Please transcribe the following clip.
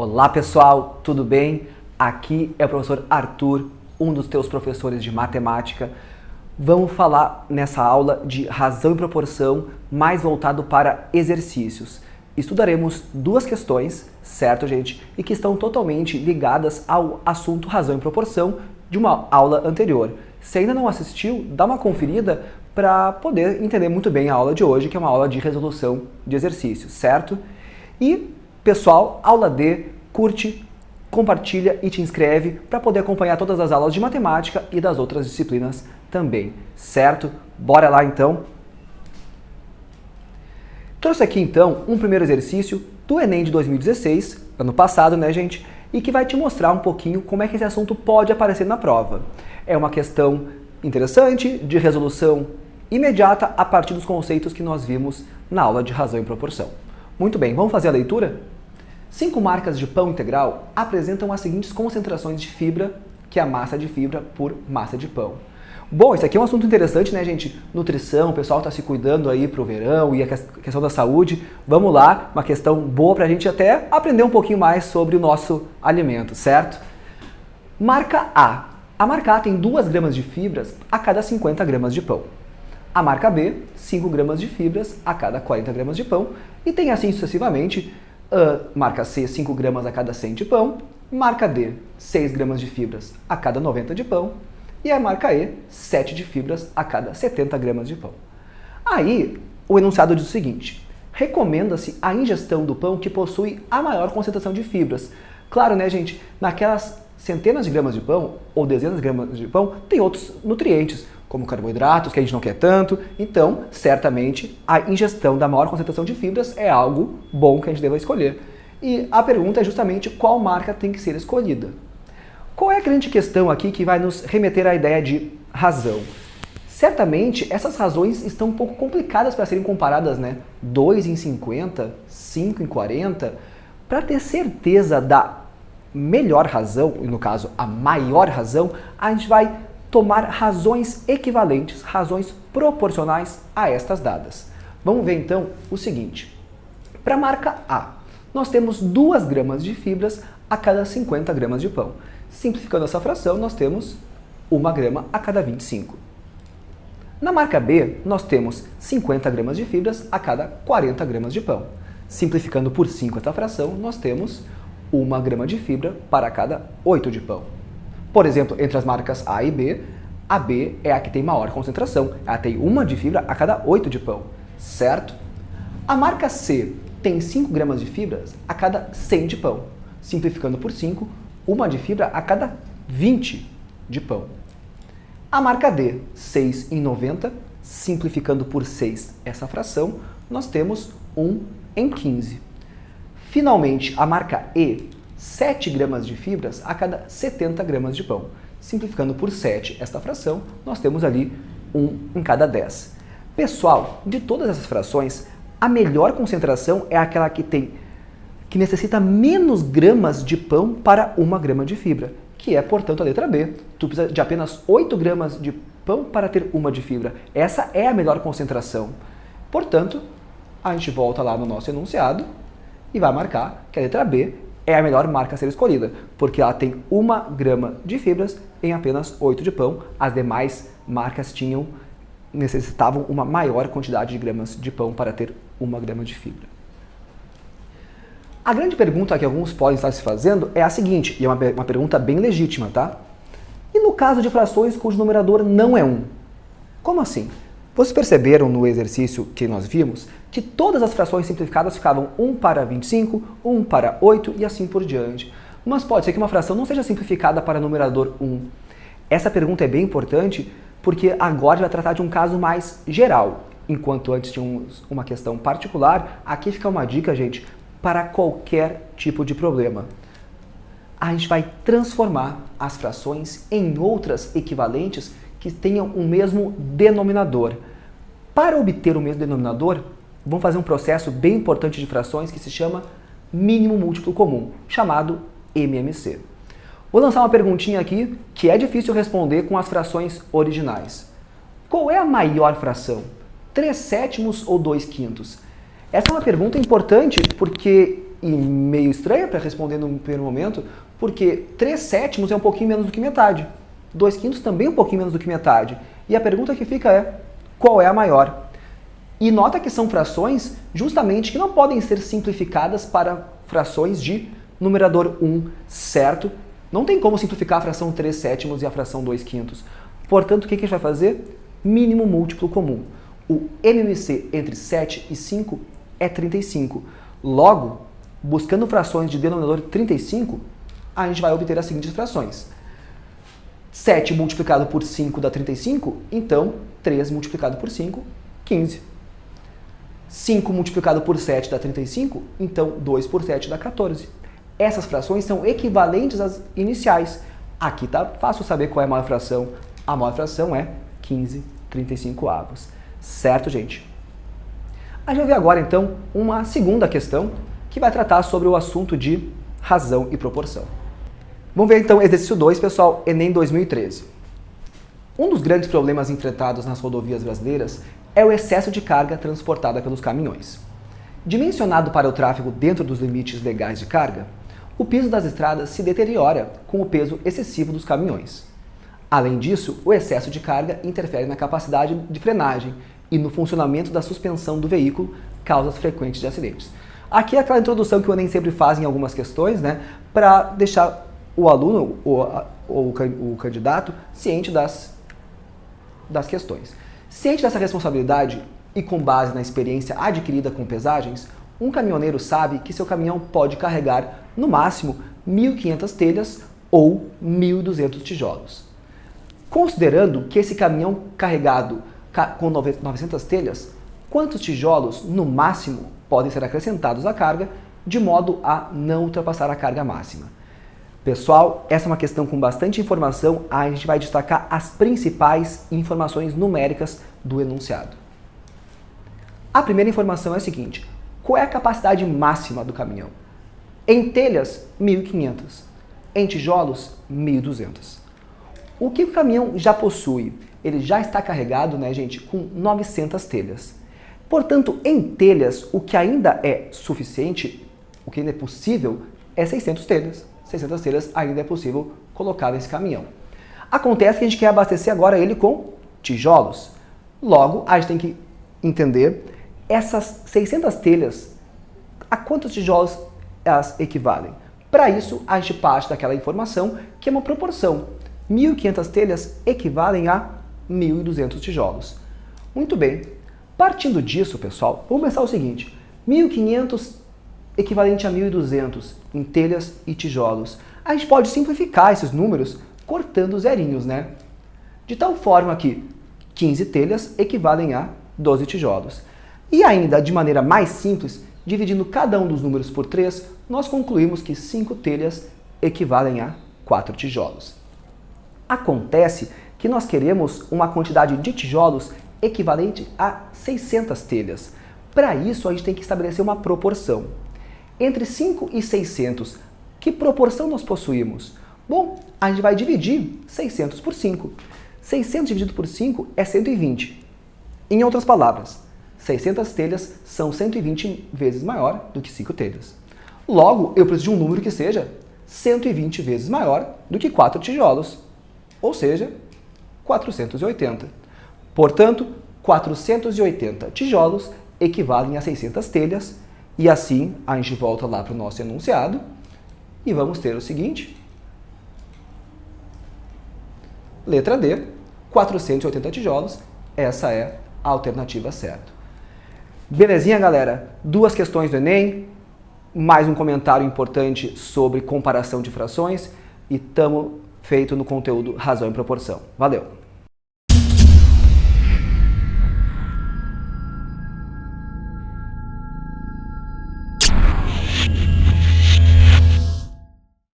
Olá pessoal, tudo bem? Aqui é o professor Arthur, um dos teus professores de matemática. Vamos falar nessa aula de razão e proporção, mais voltado para exercícios. Estudaremos duas questões, certo, gente? E que estão totalmente ligadas ao assunto razão e proporção de uma aula anterior. Se ainda não assistiu, dá uma conferida para poder entender muito bem a aula de hoje, que é uma aula de resolução de exercícios, certo? E, pessoal, aula D, curte, compartilha e te inscreve para poder acompanhar todas as aulas de matemática e das outras disciplinas também, certo? Bora lá então! Trouxe aqui então um primeiro exercício do Enem de 2016, ano passado, né, gente? E que vai te mostrar um pouquinho como é que esse assunto pode aparecer na prova. É uma questão interessante, de resolução imediata a partir dos conceitos que nós vimos na aula de razão e proporção. Muito bem, vamos fazer a leitura? 5 marcas de pão integral apresentam as seguintes concentrações de fibra, que é a massa de fibra por massa de pão. Bom, isso aqui é um assunto interessante, né, gente? Nutrição, o pessoal está se cuidando aí para o verão e a questão da saúde. Vamos lá, uma questão boa para a gente até aprender um pouquinho mais sobre o nosso alimento, certo? Marca A. A marca A tem 2 gramas de fibras a cada 50 gramas de pão. A marca B, 5 gramas de fibras a cada 40 gramas de pão. E tem assim sucessivamente, marca C, 5 gramas a cada 100 de pão. Marca D, 6 gramas de fibras a cada 90 de pão. E a marca E, 7 de fibras a cada 70 gramas de pão. Aí, o enunciado diz o seguinte: recomenda-se a ingestão do pão que possui a maior concentração de fibras. Claro, né, gente? Naquelas centenas de gramas de pão, ou dezenas de gramas de pão, tem outros nutrientes, como carboidratos, que a gente não quer tanto. Então, certamente, a ingestão da maior concentração de fibras é algo bom que a gente deva escolher. E a pergunta é justamente qual marca tem que ser escolhida. Qual é a grande questão aqui que vai nos remeter à ideia de razão? Certamente, essas razões estão um pouco complicadas para serem comparadas, né? 2 em 50, 5 em 40. Para ter certeza da melhor razão, e no caso a maior razão, a gente vai tomar razões equivalentes, razões proporcionais a estas dadas. Vamos ver então o seguinte. Para a marca A, nós temos 2 gramas de fibras a cada 50 gramas de pão. Simplificando essa fração, nós temos 1 grama a cada 25. Na marca B, nós temos 50 gramas de fibras a cada 40 gramas de pão. Simplificando por 5 essa fração, nós temos 1 grama de fibra para cada 8 de pão. Por exemplo, entre as marcas A e B, a B é a que tem maior concentração. Ela tem 1 de fibra a cada 8 de pão, certo? A marca C tem 5 gramas de fibras a cada 100 de pão. Simplificando por 5, 1 de fibra a cada 20 de pão. A marca D, 6 em 90, simplificando por 6 essa fração, nós temos 1 em 15. Finalmente, a marca E, 7 gramas de fibras a cada 70 gramas de pão. Simplificando por 7 esta fração, nós temos ali 1 em cada 10. Pessoal, de todas essas frações, a melhor concentração é aquela que necessita menos gramas de pão para 1 grama de fibra, que é, portanto, a letra B. Tu precisa de apenas 8 gramas de pão para ter 1 de fibra. Essa é a melhor concentração. Portanto, a gente volta lá no nosso enunciado e vai marcar que a letra B é a melhor marca a ser escolhida, porque ela tem 1 grama de fibras em apenas 8 de pão. As demais marcas necessitavam uma maior quantidade de gramas de pão para ter 1 grama de fibra. A grande pergunta que alguns podem estar se fazendo é a seguinte, e é uma pergunta bem legítima, tá? E no caso de frações cujo numerador não é 1? Como assim? Vocês perceberam no exercício que nós vimos que todas as frações simplificadas ficavam 1 para 25, 1 para 8 e assim por diante. Mas pode ser que uma fração não seja simplificada para numerador 1. Essa pergunta é bem importante porque agora vai tratar de um caso mais geral. Enquanto antes tínhamos uma questão particular, aqui fica uma dica, gente, para qualquer tipo de problema. A gente vai transformar as frações em outras equivalentes que tenham o mesmo denominador. Para obter o mesmo denominador, vamos fazer um processo bem importante de frações que se chama mínimo múltiplo comum, chamado MMC. Vou lançar uma perguntinha aqui que é difícil responder com as frações originais. Qual é a maior fração? 3/7 ou 2/5? Essa é uma pergunta importante porque e meio estranha para responder no primeiro momento, porque 3/7 é um pouquinho menos do que metade. 2/5 também é um pouquinho menos do que metade. E a pergunta que fica é, qual é a maior? E nota que são frações justamente que não podem ser simplificadas para frações de numerador 1, certo? Não tem como simplificar a fração 3/7 e a fração 2/5. Portanto, o que a gente vai fazer? Mínimo múltiplo comum. O MMC entre 7 e 5 é 35. Logo, buscando frações de denominador 35, a gente vai obter as seguintes frações. 7 multiplicado por 5 dá 35, então 3 multiplicado por 5, 15. 5 multiplicado por 7 dá 35, então 2 por 7 dá 14. Essas frações são equivalentes às iniciais. Aqui tá fácil saber qual é a maior fração. A maior fração é 15/35. Certo, gente? A gente vai ver agora, então, uma segunda questão que vai tratar sobre o assunto de razão e proporção. Vamos ver, então, exercício 2, pessoal, Enem 2013. Um dos grandes problemas enfrentados nas rodovias brasileiras é o excesso de carga transportada pelos caminhões. Dimensionado para o tráfego dentro dos limites legais de carga, o piso das estradas se deteriora com o peso excessivo dos caminhões. Além disso, o excesso de carga interfere na capacidade de frenagem e no funcionamento da suspensão do veículo, causas frequentes de acidentes. Aqui é aquela introdução que o Enem sempre faz em algumas questões, né, para deixar o aluno ou o candidato ciente das questões. Ciente dessa responsabilidade e com base na experiência adquirida com pesagens, um caminhoneiro sabe que seu caminhão pode carregar, no máximo, 1.500 telhas ou 1.200 tijolos. Considerando que esse caminhão carregado com 900 telhas, quantos tijolos, no máximo, podem ser acrescentados à carga, de modo a não ultrapassar a carga máxima? Pessoal, essa é uma questão com bastante informação, a gente vai destacar as principais informações numéricas do enunciado. A primeira informação é a seguinte: qual é a capacidade máxima do caminhão? Em telhas, 1.500. Em tijolos, 1.200. O que o caminhão já possui? Ele já está carregado, né, gente, com 900 telhas. Portanto, em telhas, o que ainda é suficiente, o que ainda é possível, é 600 telhas. 600 telhas ainda é possível colocar nesse caminhão. Acontece que a gente quer abastecer agora ele com tijolos. Logo, a gente tem que entender essas 600 telhas, a quantos tijolos elas equivalem. Para isso, a gente parte daquela informação que é uma proporção. 1.500 telhas equivalem a 1.200 tijolos. Muito bem. Partindo disso, pessoal, vamos pensar o seguinte: 1.500 equivalente a 1.200 em telhas e tijolos. A gente pode simplificar esses números cortando zerinhos, né? De tal forma que 15 telhas equivalem a 12 tijolos. E ainda, de maneira mais simples, dividindo cada um dos números por 3, nós concluímos que 5 telhas equivalem a 4 tijolos. Acontece que nós queremos uma quantidade de tijolos equivalente a 600 telhas. Para isso, a gente tem que estabelecer uma proporção. Entre 5 e 600, que proporção nós possuímos? Bom, a gente vai dividir 600 por 5. 600 dividido por 5 é 120. Em outras palavras, 600 telhas são 120 vezes maior do que 5 telhas. Logo, eu preciso de um número que seja 120 vezes maior do que 4 tijolos, ou seja, 480. Portanto, 480 tijolos equivalem a 600 telhas, e assim a gente volta lá para o nosso enunciado e vamos ter o seguinte: letra D, 480 tijolos, essa é a alternativa certa. Belezinha, galera? 2 questões do Enem, mais um comentário importante sobre comparação de frações e tamo feito no conteúdo Razão e Proporção. Valeu!